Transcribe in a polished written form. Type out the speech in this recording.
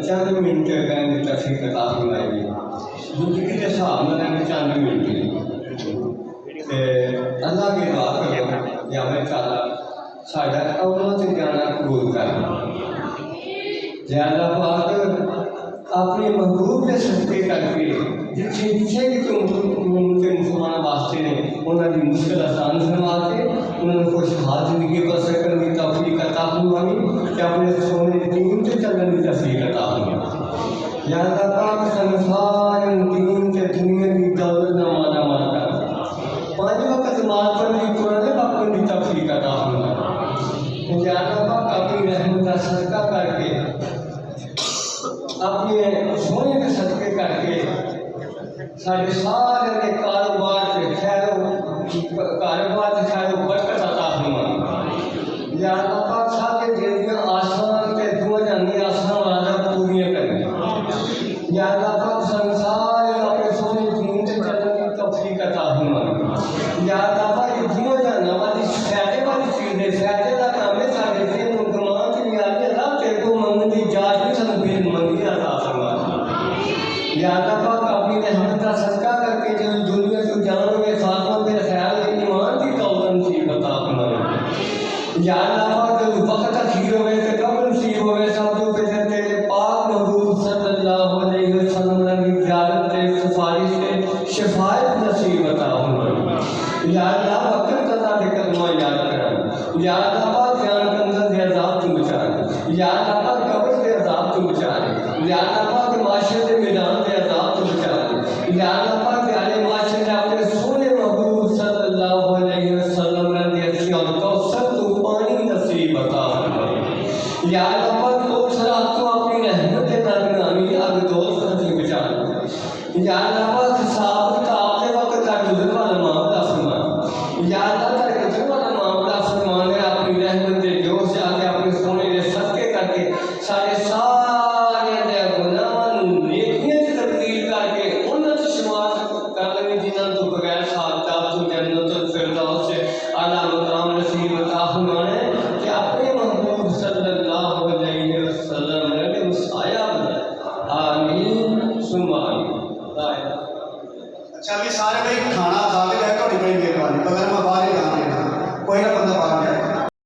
چند منٹ میں تفریح عطا فرمائے گی زندگی کے حساب میں چند منٹ اللہ کی دعا کرو یا میں تعالیٰ ساڈا قوموں سے جانا قبول کرنا یا اللہ پاک اپنے محبوب کے صدقے کر کے جتنے بھی مسلمان واسطے نے انہوں کی مشکل آسان فرما کے انہوں نے خوشحال زندگی بسر کرنے کی توفیق عطا فرمائی کہ اپنے سونے دین سے چلنے کی توفیق عطا فرمائی یا اللہ پاک سارے دین سے دنیا کی دولت نہ مالا مال کر پانچ وقت مال پر بھی قرآن پاک کی توفیق عطا فرمائی یا اللہ پاک اپنی رحمت کا صدقہ کر کے اپنے سونے کے صدقے کر کے سارے سارے کے کاروبار سے خیر و برکت عطا فرمائے یا اللہ پاک سارے زندگیاں آسان کے دعا جانی آسان والا پوریاں کریں یا اللہ پاک سارے اپنے سونے دین سے چلنے کی توفیق عطا فرمائے یا اللہ پاک یہ دعا جانا والی فائدے والی چیز ہے فائدے کا کام ہے سارے دین مکمان کی یاد اللہ تیرے کو منگنے کی جاج بھی سن بھی منگی عطا فرمائے یا اللہ پاک اپنی رحمت کا صدقہ کر کے جو دنیا کو جان میں خاتمہ میرے خیال ہے ایمان کی دولت نصیب عطا فرمائے یا اللہ پاک جو وقت اخیر ہوئے سے قبر نصیب ہوئے سب جو پہ تیرے پاک محبوب صلی اللہ علیہ وسلم کی زیارت سے سفارش سے شفاعت نصیب عطا فرمائے یا اللہ وقت قضا دے کلمہ یاد کرائیں یا اللہ پاک جان کنزل سے عذاب تو بچائیں یا اللہ پاک قبر سے عذاب تو بچائیں یا اللہ پاک معاشرے سے میدان سے عذاب تو بچائیں یا اللہ پاک علی معاشرے سے اپنے سونے محبوب صلی اللہ علیہ وسلم نے اچھی اور کوثر تو پانی نصیب عطا فرمائے یا اللہ پاک لوگ سرات کو اپنی رحمت کے نامی آگ دوست سے بچائیں یا اللہ پاک حساب کتاب کے وقت کا گزر والا معاملہ فرمائے یا اللہ کا گزر والا معاملہ فرمانے اپنی رحمت کے جو سے آگے اپنے سونے کے صدقے کر کے سارے گناہ نیکیاں سے تبدیل کر کے انت شمار کر لیں جنہاں تو بغیر صاحب تو جنت الفردوس سے اعلیٰ مقام نصیب عطا فرمانے کہ اپنے محبوب صلی اللہ علیہ وسلم نے مسایا بنائے آمین ثم آمین. اچھا ابھی سارے بھائی کھانا کھا